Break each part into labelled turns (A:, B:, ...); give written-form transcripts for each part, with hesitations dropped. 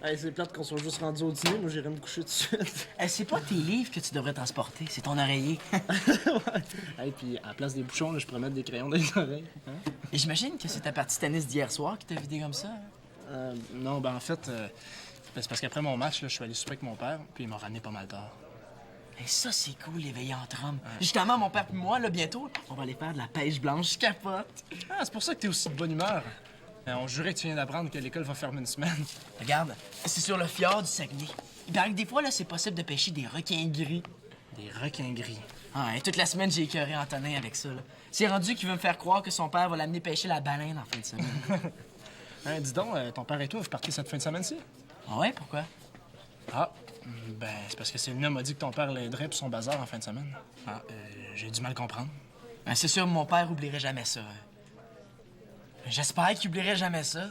A: Hey, c'est plate qu'on soit juste rendu au dîner. Moi, j'irai me coucher tout de suite.
B: C'est pas tes livres que tu devrais transporter, c'est ton oreiller.
A: Ouais. Hey, puis à la place des bouchons, là, je pourrais mettre des crayons dans les oreilles. Hein?
B: Et j'imagine que c'est ta partie tennis d'hier soir qui t'a vidé comme ça.
A: Non, ben en fait, c'est parce qu'après mon match, là, je suis allé souper avec mon père, puis il m'a ramené pas mal tard.
B: Et ça, c'est cool, l'éveiller entre hommes. Justement, mon père et moi, là, bientôt, on va aller faire de la pêche blanche, je capote.
A: Ah, c'est pour ça que t'es aussi de bonne humeur. On jurait que tu viens d'apprendre que l'école va fermer une semaine.
B: Regarde, c'est sur le fjord du Saguenay. Il paraît que des fois, là, c'est possible de pêcher des requins gris.
A: Des requins gris.
B: Ah, et toute la semaine, j'ai écœuré Antonin avec ça, là. C'est rendu qu'il veut me faire croire que son père va l'amener pêcher la baleine en fin de semaine.
A: Hein, dis donc, ton père et toi, vous partez cette fin de semaine-ci?
B: Ah ouais, pourquoi?
A: Ah, ben, c'est parce que Célina m'a dit que ton père l'aiderait pour son bazar en fin de semaine. Ah, j'ai du mal comprendre.
B: Ben, c'est sûr, mon père oublierait jamais ça. J'espère qu'il oublierait jamais ça.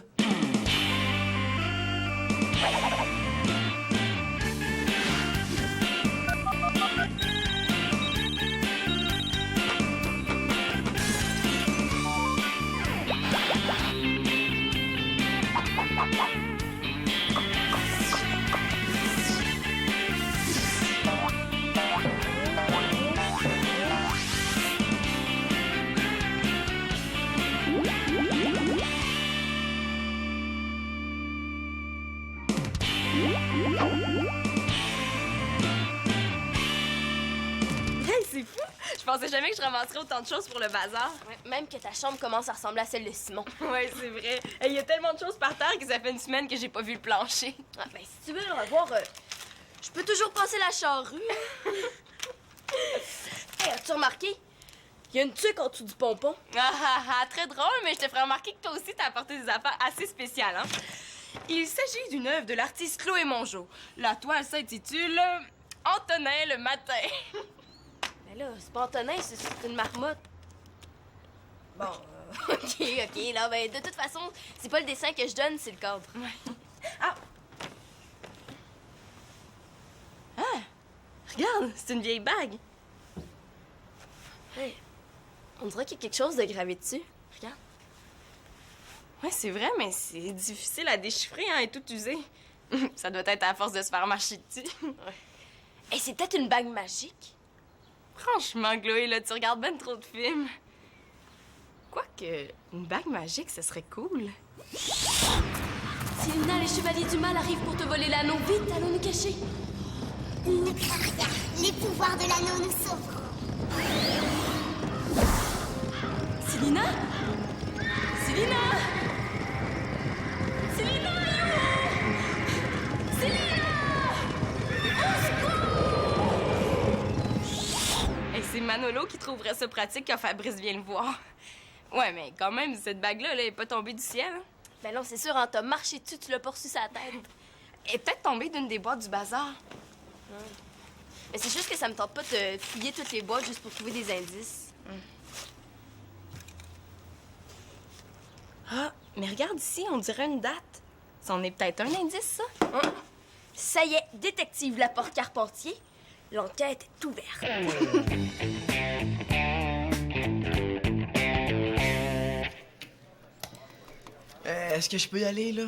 C: Hey, c'est fou! Je pensais jamais que je ramasserais autant de choses pour le bazar.
D: Ouais, même que ta chambre commence à ressembler à celle de Simon.
C: Ouais, c'est vrai. Il y a tellement de choses par terre que ça fait une semaine que j'ai pas vu le plancher.
D: Ah, ben, si tu veux en avoir, je peux toujours passer la charrue. Hey, as-tu remarqué? Il y a une tuque en dessous du pompon.
C: Très drôle, mais je te ferai remarquer que toi aussi t'as apporté des affaires assez spéciales, hein? Il s'agit d'une œuvre de l'artiste Chloé Mongeau. La toile s'intitule Antonin le matin.
D: Mais là, c'est pas Antonin, c'est une marmotte. Bon, OK, là, ben, de toute façon, c'est pas le dessin que je donne, c'est le cadre.
C: Ah! Regarde, c'est une vieille bague.
D: Hey, on dirait qu'il y a quelque chose de gravé dessus. Regarde.
C: Ouais, c'est vrai, mais c'est difficile à déchiffrer, hein, elle est toute usée. Ça doit être à force de se faire marcher dessus.
D: Hey, c'est peut-être une bague magique.
C: Franchement, Chloé, là, tu regardes ben trop de films. Quoique, une bague magique, ce serait cool.
D: Célina, les chevaliers du mal arrivent pour te voler l'anneau. Vite, allons nous cacher.
E: Ne crains rien, les pouvoirs de l'anneau nous sauveront.
C: Célina? Célina? Célina, Célina! Hey, c'est Manolo qui trouverait ça pratique quand Fabrice vient le voir. Ouais, mais quand même, cette bague-là, elle est pas tombée du ciel. Hein?
D: Ben non, c'est sûr, hein, t'as marché dessus, tu l'as pas reçu sa tête.
C: Elle est peut-être tombée d'une des boîtes du bazar.
D: Mais c'est juste que ça me tente pas de fouiller toutes les boîtes juste pour trouver des indices.
C: Ah, mais regarde ici, on dirait une date. Ça en est peut-être un indice, ça?
D: Ça y est, détective Laporte Carpentier, l'enquête est ouverte.
B: Est-ce que je peux y aller, là?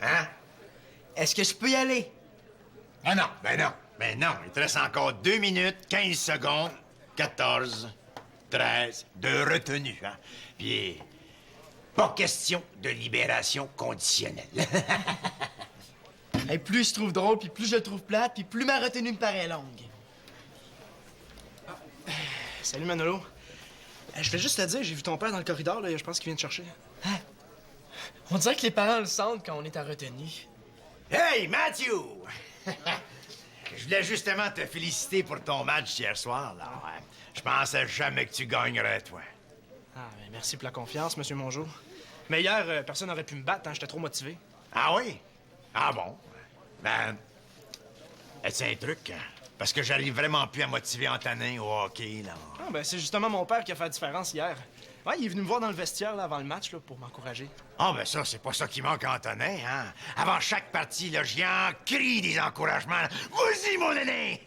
F: Hein?
B: Est-ce que je peux y aller?
F: Ah non, ben non. Ben non, il te reste encore 2 minutes, 15 secondes, 14, 13 de retenue, hein? Puis, pas question de libération conditionnelle.
B: Hey, plus je trouve drôle, puis plus je le trouve plate, puis plus ma retenue me paraît longue.
A: Salut, Manolo. Je voulais juste te dire, j'ai vu ton père dans le corridor, là, je pense qu'il vient te chercher.
B: On dirait que les parents le sentent quand on est à retenue.
F: Hey, Matthew! Je voulais justement te féliciter pour ton match hier soir, là. Ouais. Je pensais jamais que tu gagnerais, toi.
A: Ah, ben, merci pour la confiance, Monsieur Mongeau. Mais hier, personne n'aurait pu me battre, hein, j'étais trop motivé.
F: Ah oui? Ah bon? Ben, est-ce un truc? Parce que j'arrive vraiment plus à motiver Antonin au hockey, là.
A: Ah, ben, c'est justement mon père qui a fait la différence hier. Ouais, il est venu me voir dans le vestiaire, là, avant le match, là, pour m'encourager.
F: Ah, ben ça, c'est pas ça qui manque à Antonin, hein? Avant chaque partie, là, j'y en crie des encouragements. Vas-y, mon aîné!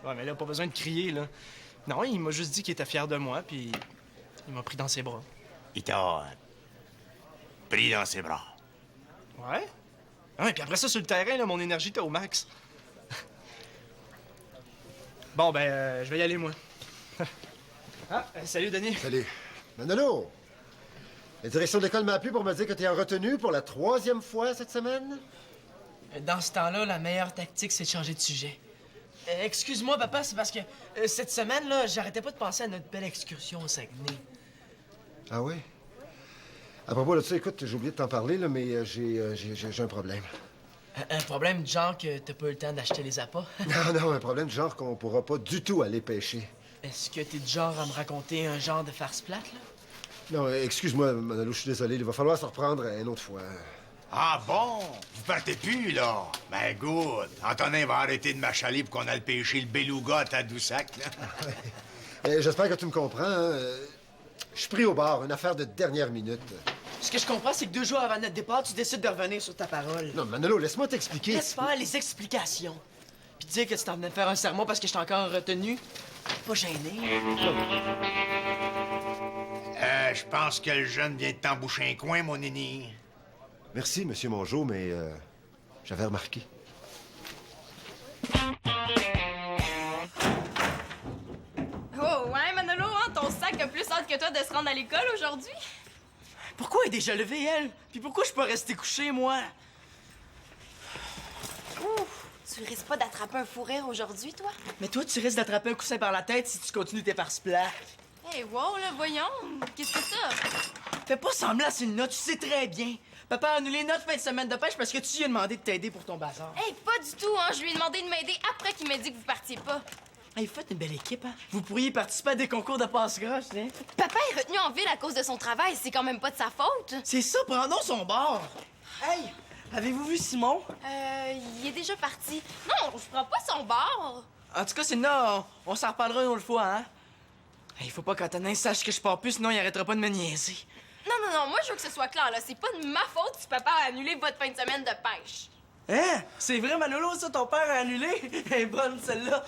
A: Ouais, mais là, pas besoin de crier, là. Non, il m'a juste dit qu'il était fier de moi, puis il m'a pris dans ses bras.
F: Il t'a pris dans ses bras.
A: Ouais? Ah ouais, puis après ça, sur le terrain, là, mon énergie était au max. Bon, ben, je vais y aller, moi. Salut, Denis.
G: Salut. Manolo, la direction de l'école m'a appelé pour me dire que tu es en retenue pour la 3e fois cette semaine.
B: Dans ce temps-là, la meilleure tactique, c'est de changer de sujet. Excuse-moi, papa, c'est parce que cette semaine, là, j'arrêtais pas de penser à notre belle excursion au Saguenay.
G: Ah oui? À propos de ça, écoute, j'ai oublié de t'en parler, là, mais j'ai un problème.
B: Un problème du genre que t'as pas eu le temps d'acheter les appâts?
G: Non, un problème du genre qu'on pourra pas du tout aller pêcher.
B: Est-ce que t'es du genre à me raconter un genre de farce plate, là?
G: Non, excuse-moi, Manolo, je suis désolé. Il va falloir se reprendre une autre fois.
F: Ah bon? Vous partez plus, là? Ben, good. Antonin va arrêter de m'achaler pour qu'on aille pêcher le beluga à Tadoussac, là.
G: J'espère que tu me comprends. Hein. Je suis pris au bar, une affaire de dernière minute.
B: Ce que je comprends, c'est que 2 jours avant notre départ, tu décides de revenir sur ta parole.
G: Non, Manolo, laisse-moi t'expliquer.
B: Laisse faire les explications. Puis dire que tu t'en venais de faire un sermon parce que j'étais encore retenu. Pas gêné.
F: Je pense que le jeune vient de t'emboucher un coin, mon Nini.
G: Merci, Monsieur Mongeau, mais j'avais remarqué.
C: Oh, ouais, Manolo, hein, ton sac a plus hâte que toi de se rendre à l'école aujourd'hui?
B: Pourquoi elle est déjà levée, elle? Puis pourquoi je suis pas resté couché, moi?
D: Tu risques pas d'attraper un fou rire aujourd'hui, toi?
B: Mais toi, tu risques d'attraper un coussin par la tête si tu continues tes farces plates.
C: Hey, wow, là, voyons. Qu'est-ce que c'est ça?
B: Fais pas semblant, c'est une note, tu sais très bien. Papa a annulé notre fin de semaine de pêche parce que tu lui as demandé de t'aider pour ton bazar.
C: Hey, pas du tout, hein. Je lui ai demandé de m'aider après qu'il m'a dit que vous partiez pas.
B: Hey, vous faites une belle équipe, hein? Vous pourriez participer à des concours de passe-groche, hein?
C: Papa est retenu en ville à cause de son travail. C'est quand même pas de sa faute.
B: C'est ça, prenons son bord. Hey, avez-vous vu Simon?
C: Il est déjà parti. Non, je prends pas son bord.
B: En tout cas, c'est là, on s'en reparlera une autre fois, hein? Hey, faut pas qu'Antonin sache que je pars plus, sinon il arrêtera pas de me niaiser.
C: Non, moi, je veux que ce soit clair, là. C'est pas de ma faute si papa a annulé votre fin de semaine de pêche.
B: Hein? C'est vrai, Manolo, ça, ton père a annulé? Elle est bonne, celle-là.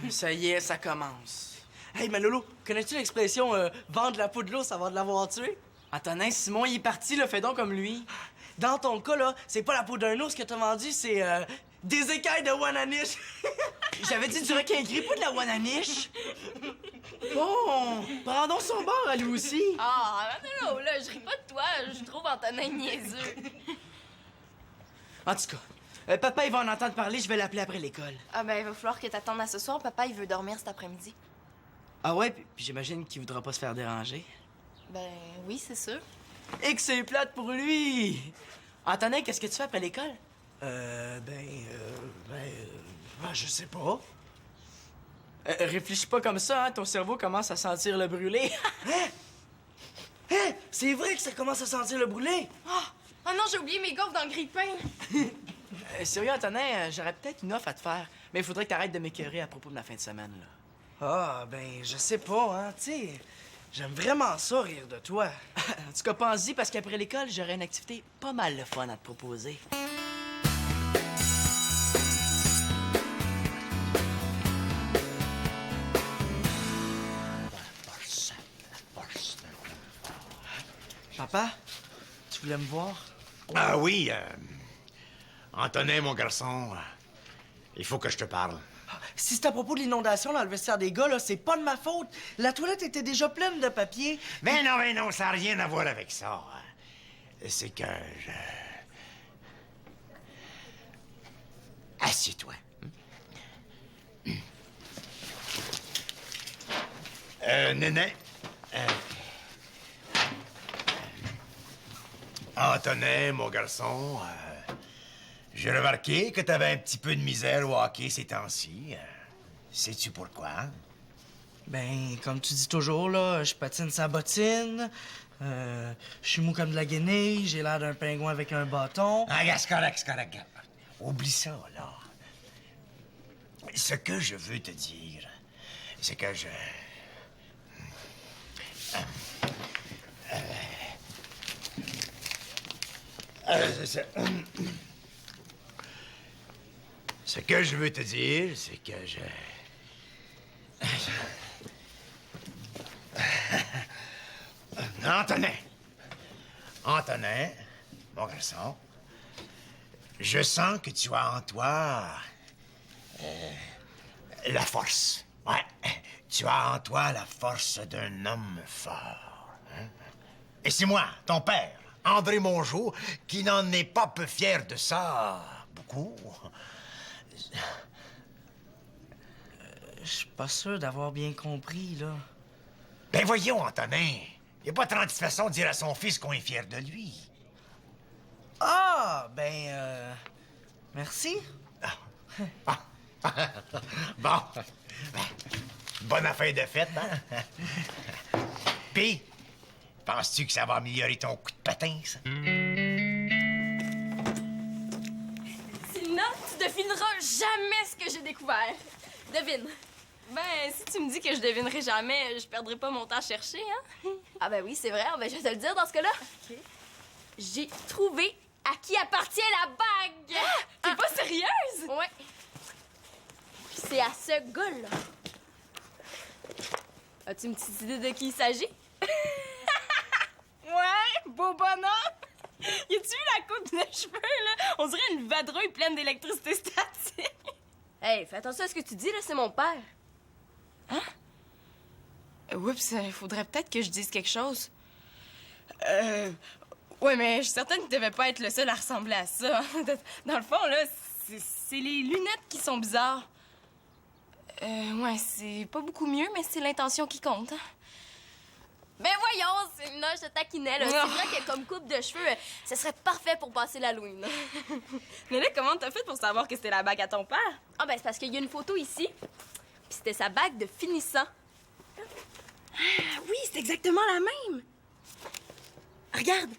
B: Ça y est, ça commence. Hey, Manolo, connais-tu l'expression vendre la peau de l'ours avant de l'avoir tué? Antonin, Simon, il est parti, là, fais donc comme lui. Dans ton cas, là, c'est pas la peau d'un ours que t'as vendu, c'est des écailles de Wananiche. J'avais dit du requin gris, pas de la Wananiche. Bon, prends son bord à lui aussi.
C: Ah, Manolo, là, je ris pas de toi. Je trouve Antonin niaiseux.
B: En tout cas, papa, il va en entendre parler, je vais l'appeler après l'école.
C: Ah, ben, il va falloir que t'attendes à ce soir. Papa, il veut dormir cet après-midi.
B: Ah ouais, puis j'imagine qu'il voudra pas se faire déranger.
C: Ben, oui, c'est sûr.
B: Et que c'est plate pour lui! Antonin, qu'est-ce que tu fais après l'école? Je sais pas. Réfléchis pas comme ça, hein? Ton cerveau commence à sentir le brûlé. Hein? C'est vrai que ça commence à sentir le brûlé?
C: Oh non, j'ai oublié mes gaufres dans le grille-pain.
B: Sérieux, Antonin, j'aurais peut-être une offre à te faire, mais il faudrait que t'arrêtes de m'écœurer à propos de ma fin de semaine, là. Ah, je sais pas, hein, tu sais... J'aime vraiment ça, rire de toi. En tout cas, pense-y, parce qu'après l'école, j'aurai une activité pas mal le fun à te proposer. Papa, tu voulais me voir?
F: Ah oui, Antonin, mon garçon, il faut que je te parle.
B: Si c'est à propos de l'inondation dans le vestiaire des gars, là, c'est pas de ma faute. La toilette était déjà pleine de papier.
F: Mais non, ça n'a rien à voir avec ça. C'est que Assieds-toi. Néné. Antonin, mon garçon, j'ai remarqué que t'avais un petit peu de misère au hockey ces temps-ci. Sais-tu pourquoi?
B: Comme tu dis toujours, là, je patine sa bottine, je suis mou comme de la guenille, j'ai l'air d'un pingouin avec un bâton.
F: Ah, c'est correct. Oublie ça, là. Ce que je veux te dire, c'est que je... Ce que je veux te dire, c'est que je... Antonin, mon garçon, Je sens que tu as en toi la force. Ouais, tu as en toi la force d'un homme fort. Hein? Et c'est moi, ton père, André Mongeau, qui n'en est pas peu fier de ça. Beaucoup.
B: Je suis pas sûr d'avoir bien compris, là.
F: Ben voyons, Antonin. Il n'y a pas 30 façons de dire à son fils qu'on est fier de lui.
B: Ah, merci.
F: Bon. Bonne affaire de fête, hein? Puis, penses-tu que ça va améliorer ton coup de patin, ça?
D: Sinon, tu devineras jamais ce que j'ai découvert. Devine.
C: Ben, si tu me dis que je devinerai jamais, je perdrai pas mon temps à chercher, hein?
D: Ah ben oui, c'est vrai. Ben, je vais te le dire dans ce cas-là.
C: OK.
D: J'ai trouvé à qui appartient la bague.
C: T'es pas sérieuse?
D: Ouais. C'est à ce gars-là. As-tu une petite idée de qui il s'agit?
C: Ouais, beau bonhomme! Y a-tu vu la coupe de cheveux, là? On dirait une vadrouille pleine d'électricité statique.
D: Hey, fais attention à ce que tu dis, là, c'est mon père.
C: Oups, il faudrait peut-être que je dise quelque chose. Ouais, mais je suis certaine que tu devais pas être le seul à ressembler à ça. Dans le fond, là, c'est les lunettes qui sont bizarres. Ouais, c'est pas beaucoup mieux, mais c'est l'intention qui compte. Hein?
D: Ben voyons, c'est une je te taquinais, là. C'est vrai que comme coupe de cheveux, ce serait parfait pour passer l'Halloween.
C: Mais là, comment t'as fait pour savoir que c'était la bague à ton père?
D: Ah ben c'est parce qu'il y a une photo ici, puis c'était sa bague de finissant.
C: Ah oui, c'est exactement la même. Regarde,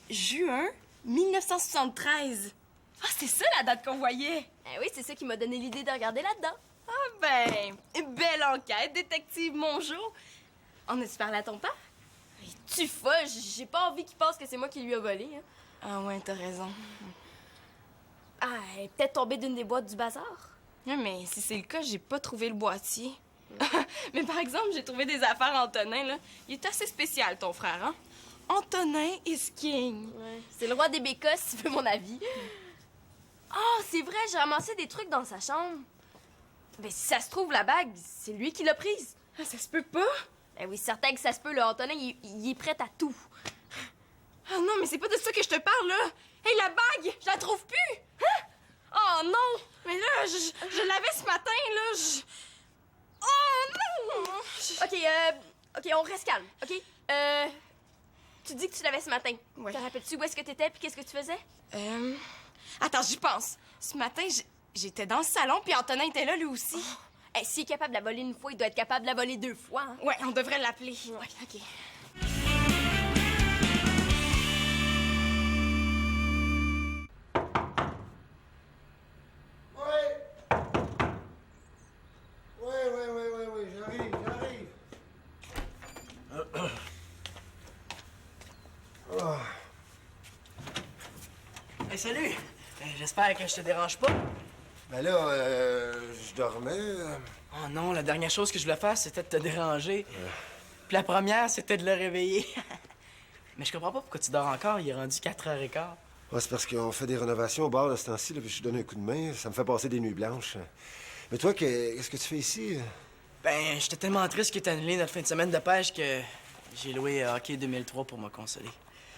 C: juin 1973. Ah, c'est ça la date qu'on voyait.
D: Eh oui, c'est ça qui m'a donné l'idée de regarder là-dedans.
C: Ah ben, belle enquête, détective Mongeau. On a-tu parlé à ton père?
D: Tu folle, j'ai pas envie qu'il pense que c'est moi qui lui ai volé. Hein.
C: Ah ouais, t'as raison.
D: Ah, elle est peut-être tombée d'une des boîtes du bazar.
C: Ouais, mais si c'est le cas, j'ai pas trouvé le boîtier. Mais par exemple, j'ai trouvé des affaires Antonin, là. Il est assez spécial, ton frère, hein? Antonin is king.
D: Ouais. C'est le roi des bécosses, si tu veux mon avis. Ah, c'est vrai, j'ai ramassé des trucs dans sa chambre. Ben, si ça se trouve, la bague, c'est lui qui l'a prise.
C: Ah, ça se peut pas?
D: Ben oui, certain que ça se peut, là. Antonin, il est prêt à tout.
C: Ah non, mais c'est pas de ça que je te parle, là. Hey, la bague, je la trouve plus. Hein? Oh non! Mais là, je l'avais ce matin, là. Oh non!
D: OK, on reste calme, OK? Tu dis que tu l'avais ce matin.
C: Ouais.
D: Te rappelles-tu où est-ce que t'étais puis qu'est-ce que tu faisais?
C: Attends, j'y pense. Ce matin, j'étais dans le salon, puis Antonin était là, lui aussi.
D: Hey, s'il est capable de la voler une fois, il doit être capable de la voler 2 fois. Hein?
C: Ouais, on devrait l'appeler. Ouais, OK.
G: Oui, j'arrive.
B: Hey, salut! J'espère que je te dérange pas.
G: Ben là, je dormais.
B: Oh non, la dernière chose que je voulais faire, c'était de te déranger. Puis la première, c'était de le réveiller. Mais je comprends pas pourquoi tu dors encore, il est rendu 4h15.
G: Ouais, c'est parce qu'on fait des rénovations au bar de ce temps-ci, là, puis je te donne un coup de main. Ça me fait passer des nuits blanches. Mais toi, qu'est-ce que tu fais ici?
B: Ben, j'étais tellement triste que t'as annulé notre fin de semaine de pêche que j'ai loué Hockey 2003 pour me consoler.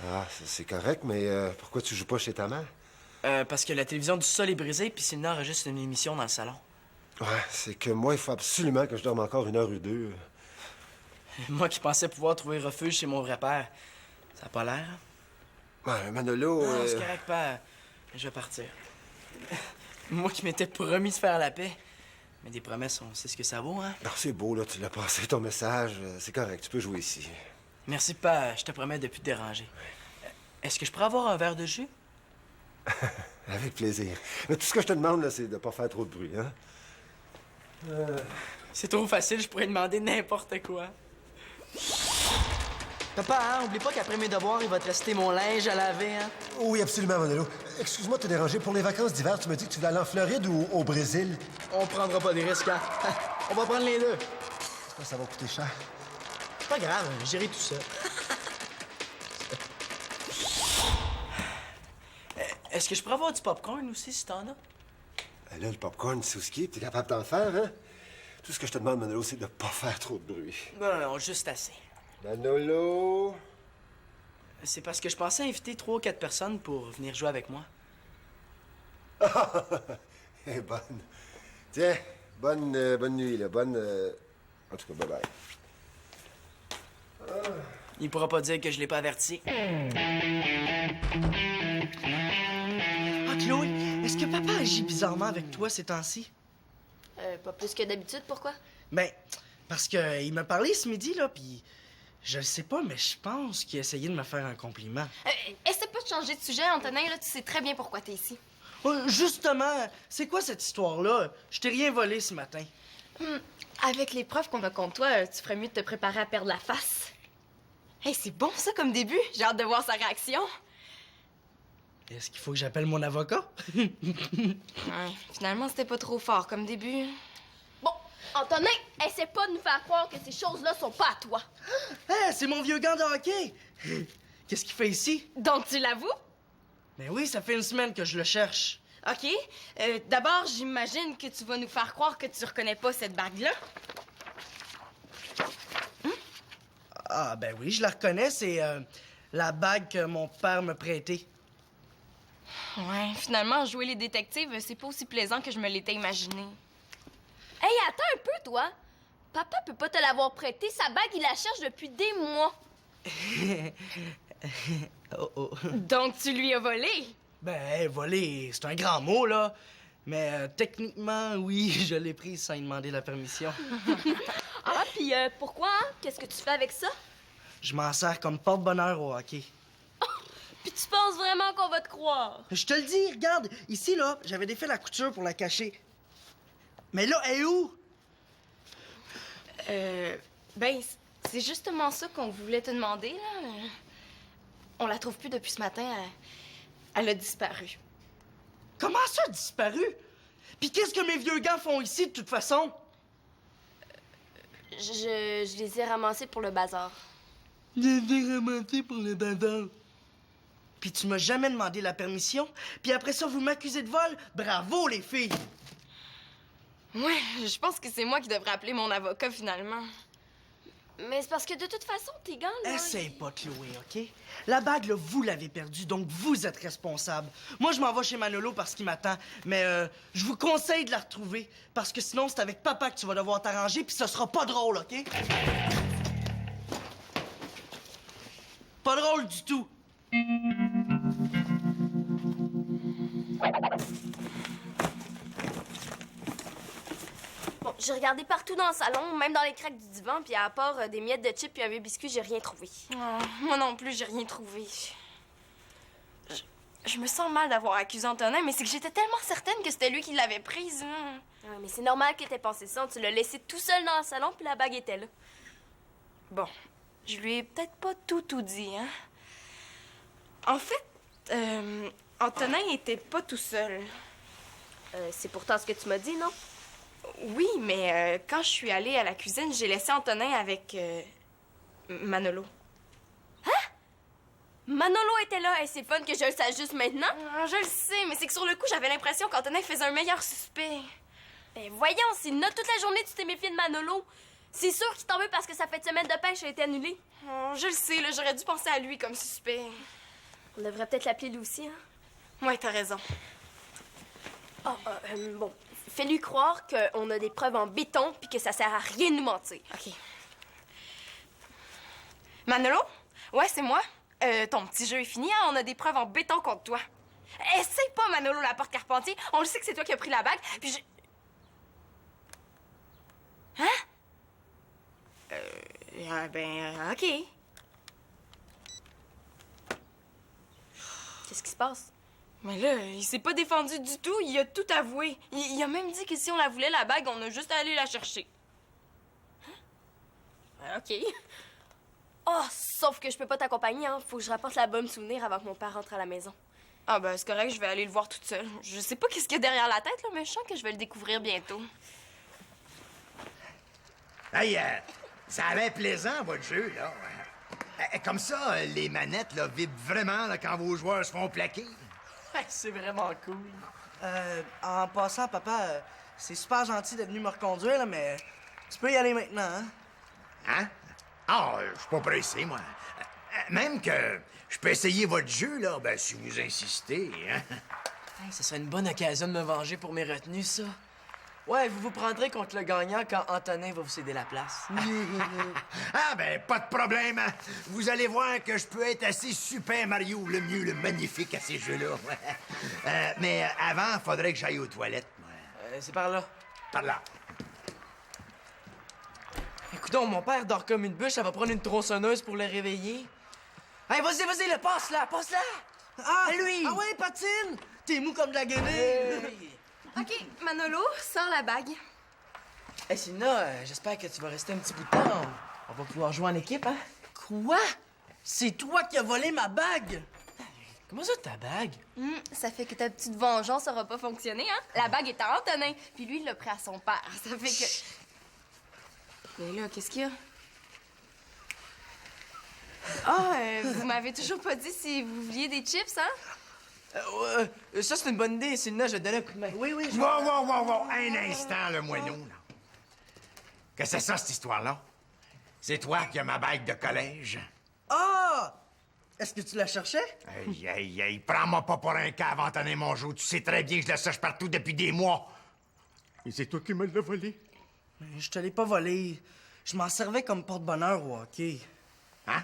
G: Ah, c'est correct, mais pourquoi tu joues pas chez ta mère?
B: Parce que la télévision du sol est brisée, puis Sylvie enregistre une émission dans le salon.
G: Ouais, c'est que moi, il faut absolument que je dorme encore 1 heure ou 2.
B: Moi qui pensais pouvoir trouver refuge chez mon vrai père, ça a pas l'air.
G: Ouais, Manolo...
B: Non, c'est correct, père. Je vais partir. Moi qui m'étais promis de faire la paix. Mais des promesses, on sait ce que ça vaut, hein?
G: Non, c'est beau, là, tu l'as passé, ton message. C'est correct, tu peux jouer ici.
B: Merci, père. Je te promets de plus te déranger. Est-ce que je pourrais avoir un verre de jus?
G: Avec plaisir. Mais tout ce que je te demande, là, c'est de pas faire trop de bruit, hein?
B: C'est trop facile, je pourrais demander n'importe quoi. Papa, hein, oublie pas qu'après mes devoirs, il va te rester mon linge à laver, hein?
G: Oui, absolument, Manolo. Excuse-moi de te déranger. Pour les vacances d'hiver, tu me dis que tu voulais aller en Floride ou au Brésil?
B: On prendra pas des risques, hein? On va prendre les deux.
G: Ça va coûter cher.
B: C'est pas grave, j'irai tout seul. Est-ce que je pourrais avoir du popcorn aussi, si t'en as?
G: Ben là, le popcorn, c'est ce qui est. T'es capable d'en faire, hein? Tout ce que je te demande, Manolo, c'est de pas faire trop de bruit.
B: Non, juste assez.
G: Manolo!
B: C'est parce que je pensais inviter 3 ou 4 personnes pour venir jouer avec moi.
G: Elle est bonne. Tiens, bonne nuit, là. En tout cas, bye-bye.
B: Il pourra pas dire que je l'ai pas averti. Ah, Chloé, est-ce que papa agit bizarrement avec toi ces temps-ci?
D: Pas plus que d'habitude, pourquoi?
B: Ben, parce que il m'a parlé ce midi, là, puis je le sais pas, mais je pense qu'il a essayé de me faire un compliment.
D: Essaie pas de changer de sujet, Antonin, là, tu sais très bien pourquoi t'es ici.
B: Justement, c'est quoi cette histoire-là? Je t'ai rien volé ce matin.
C: Avec les preuves qu'on a contre toi, tu ferais mieux de te préparer à perdre la face. Hey, c'est bon ça comme début. J'ai hâte de voir sa réaction.
B: Est-ce qu'il faut que j'appelle mon avocat?
C: Ouais, finalement, c'était pas trop fort comme début.
D: Bon, Antonin, essaie pas de nous faire croire que ces choses-là sont pas à toi.
B: Hein, c'est mon vieux gant de hockey! Qu'est-ce qu'il fait ici?
C: Donc, tu l'avoues?
B: Ben oui, ça fait une semaine que je le cherche.
C: OK. D'abord, j'imagine que tu vas nous faire croire que tu reconnais pas cette bague-là.
B: Ah, ben oui, je la reconnais, c'est la bague que mon père me prêtait.
C: Ouais, finalement, jouer les détectives, c'est pas aussi plaisant que je me l'étais imaginé.
D: Hey, attends un peu, toi. Papa peut pas te l'avoir prêté. Sa bague, il la cherche depuis des mois.
B: Oh.
C: Donc, tu lui as volé?
B: Ben, voler, c'est un grand mot, là. Mais techniquement, oui, je l'ai prise sans y demander la permission.
D: Ah, puis pourquoi, hein? Qu'est-ce que tu fais avec ça?
B: Je m'en sers comme porte-bonheur au hockey.
D: Puis tu penses vraiment qu'on va te croire?
B: Je te le dis, regarde, ici, là, j'avais défait la couture pour la cacher. Mais là, elle est où?
C: Ben, c'est justement ça qu'on voulait te demander, là. On la trouve plus depuis ce matin. Elle a disparu.
B: Comment ça, disparu? Puis qu'est-ce que mes vieux gants font ici, de toute façon?
D: Je les ai ramassés pour le bazar.
B: Je les ai ramassés pour le bazar. Puis tu m'as jamais demandé la permission? Puis après ça, vous m'accusez de vol? Bravo, les filles!
C: Ouais, je pense que c'est moi qui devrais appeler mon avocat, finalement.
D: Mais c'est parce que de toute façon, tes gants, là...
B: Essaye pas, Chloé, OK? La bague, là, vous l'avez perdue, donc vous êtes responsable. Moi, je m'en vais chez Manolo parce qu'il m'attend, mais je vous conseille de la retrouver, parce que sinon, c'est avec papa que tu vas devoir t'arranger, puis ce sera pas drôle, OK? Pas drôle du tout.
D: Bon, j'ai regardé partout dans le salon, même dans les craques du divan, puis à part des miettes de chips puis un vieux biscuit, j'ai rien trouvé.
C: Oh, moi non plus, j'ai rien trouvé. Je me sens mal d'avoir accusé Antonin, mais c'est que j'étais tellement certaine que c'était lui qui l'avait prise. Hein.
D: Ouais, mais c'est normal que t'aies pensé ça. Tu l'as laissé tout seul dans le salon, puis la bague était là.
C: Bon, je lui ai peut-être pas tout dit, hein. En fait, Antonin était pas tout seul.
D: C'est pourtant ce que tu m'as dit, non?
C: Oui, mais quand je suis allée à la cuisine, j'ai laissé Antonin avec Manolo.
D: Manolo était là, et c'est fun que je le sache juste maintenant.
C: Ah, je le sais, mais c'est que sur le coup, j'avais l'impression qu'Antonin faisait un meilleur suspect.
D: Ben voyons, s'il note toute la journée, tu t'es méfié de Manolo. C'est sûr qu'il t'en veut parce que sa fête de semaine de pêche a été annulée.
C: Oh, je le sais, là, j'aurais dû penser à lui comme suspect.
D: On devrait peut-être l'appeler Lucie, hein?
C: Ouais, t'as raison.
D: Ah, bon. Fais-lui croire qu'on a des preuves en béton puis que ça sert à rien de nous mentir.
C: OK. Manolo? Ouais, c'est moi. Ton petit jeu est fini, hein? On a des preuves en béton contre toi. Essaye pas, Manolo, la porte Carpentier. On le sait que c'est toi qui as pris la bague, puis Hein? OK.
D: Qu'est-ce qui se passe?
C: Mais là, il s'est pas défendu du tout. Il a tout avoué. Il a même dit que si on la voulait, la bague, on a juste à aller la chercher.
D: OK. Oh, sauf que je peux pas t'accompagner, hein. Faut que je rapporte l'album souvenir avant que mon père rentre à la maison.
C: Ah ben, c'est correct, je vais aller le voir toute seule. Je sais pas qu'est-ce qu'il y a derrière la tête, là, mais je sens que je vais le découvrir bientôt.
F: Hey, ça a l'air plaisant, votre jeu, là. Comme ça, les manettes, là, vibrent vraiment là, quand vos joueurs se font plaquer.
B: Ouais, c'est vraiment cool. En passant, papa, c'est super gentil d'être venu me reconduire, là, mais tu peux y aller maintenant, hein?
F: Hein? Ah, je suis pas pressé, moi. Même que je peux essayer votre jeu, là, ben, si vous insistez, hein?
B: Hey, ça serait une bonne occasion de me venger pour mes retenues, ça. Ouais, vous vous prendrez contre le gagnant quand Antonin va vous céder la place.
F: Ah, ben, pas de problème. Hein? Vous allez voir que je peux être assez super Mario, le mieux, le magnifique à ces jeux-là. Mais avant, faudrait que j'aille aux toilettes, moi.
B: C'est par là.
F: Par là.
B: Écoutons, mon père dort comme une bûche, ça va prendre une tronçonneuse pour le réveiller. Hey, vas-y, le passe-là! Ah, lui! Ah ouais, patine! T'es mou comme de la guenille!
C: OK, Manolo, sors la bague.
B: Hey, Sina, j'espère que tu vas rester un petit bout de temps. On va pouvoir jouer en équipe, hein? Quoi? C'est toi qui as volé ma bague! Comment ça, ta bague?
C: Ça fait que ta petite vengeance aura pas fonctionné, hein? La bague est à Antonin, puis lui, il l'a pris à son père. Ça fait que... Mais là, qu'est-ce qu'il y a? Vous m'avez toujours pas dit si vous vouliez des chips, hein?
B: Ça, c'est une bonne idée, Sina, je vais te donner un coup de main. Oui, je...
F: Wow! Un instant, le moineau, là. Qu'est-ce que c'est ça, cette histoire-là? C'est toi qui as ma bague de collège?
B: Ah! Est-ce que tu la cherchais?
F: Hey, prends-moi pas pour un cave, Antonin Mongeau. Tu sais très bien que je la cherche partout depuis des mois. Et c'est toi qui me l'as volée?
B: Je te l'ai pas volé. Je m'en servais comme porte-bonheur au hockey.
F: Hein?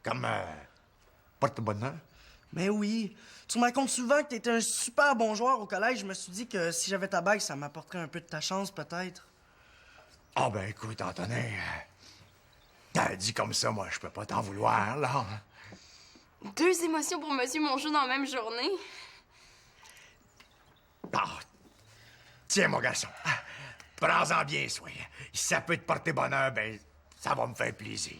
F: Comme, porte-bonheur?
B: Mais oui. Tu me racontes souvent que t'étais un super bon joueur au collège. Je me suis dit que si j'avais ta bague, ça m'apporterait un peu de ta chance, peut-être.
F: Ah, ben, écoute, Antonin, t'as dit comme ça, moi, je peux pas t'en vouloir, là.
C: 2 émotions pour Monsieur Mongeau dans la même journée.
F: Ah, tiens, mon garçon, prends-en bien soin. Si ça peut te porter bonheur, ben, ça va me faire plaisir.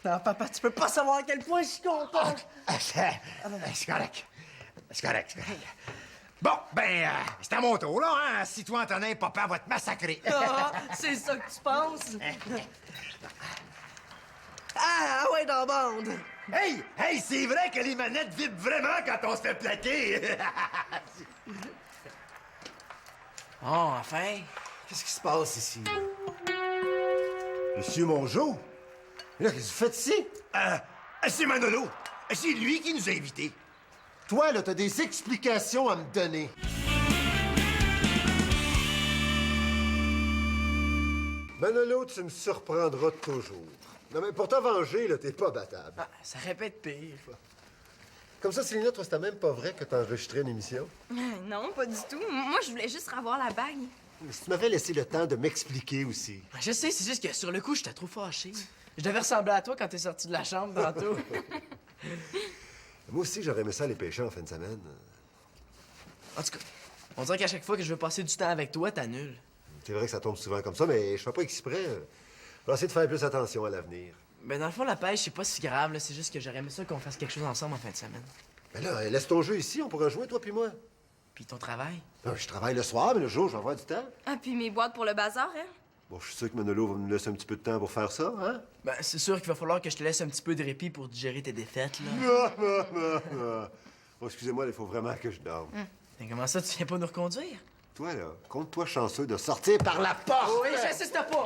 B: Non, papa, tu peux pas savoir à quel point je suis content.
F: C'est correct. C'est correct. Bon, ben, c'est à mon tour, là, hein? Si toi, Antonin, papa va te massacrer.
B: Ah, c'est ça que tu penses? Ah ouais, dans la bande.
F: Hey, c'est vrai que les manettes vibrent vraiment quand on se fait plaquer.
B: Bon, enfin.
G: Qu'est-ce qui se passe ici? Monsieur Mongeau? Mais là, qu'est-ce que vous faites ici?
F: C'est Manolo. C'est lui qui nous a invités.
G: Toi, là, t'as des explications à me donner. Manolo, tu me surprendras toujours. Non, mais pour te venger, là, t'es pas battable.
B: Ah, ça répète pire.
G: Comme ça, Célina, toi, c'était même pas vrai que t'enregistrais une émission?
C: Non, pas du tout. Moi, je voulais juste revoir la bague.
G: Mais si tu m'avais laissé le temps de m'expliquer aussi.
B: Je sais, c'est juste que sur le coup, j'étais trop fâché. Je devais ressembler à toi quand t'es sorti de la chambre tantôt.
G: Moi aussi, j'aurais aimé ça aller pêcher en fin de semaine.
B: En tout cas, on dirait qu'à chaque fois que je veux passer du temps avec toi, t'annules.
G: C'est vrai que ça tombe souvent comme ça, mais je fais pas exprès. Je vais essayer de faire plus attention à l'avenir.
B: Ben dans le fond, la pêche, c'est pas si grave, là. C'est juste que j'aurais aimé ça qu'on fasse quelque chose ensemble en fin de semaine.
G: Mais là, laisse ton jeu ici, on pourra jouer, toi puis moi.
B: Puis ton travail.
G: Non, je travaille le soir, mais le jour, je vais avoir du temps.
C: Ah, puis mes boîtes pour le bazar, hein?
G: Bon, je suis sûr que Manolo va me laisser un petit peu de temps pour faire ça, hein?
B: Ben, c'est sûr qu'il va falloir que je te laisse un petit peu de répit pour digérer tes défaites, là.
G: Oh, excusez-moi, il faut vraiment que je dorme.
B: Mais comment ça, tu viens pas nous reconduire?
G: Toi, là, compte-toi chanceux de sortir par la porte!
B: Oui, j'insiste pas!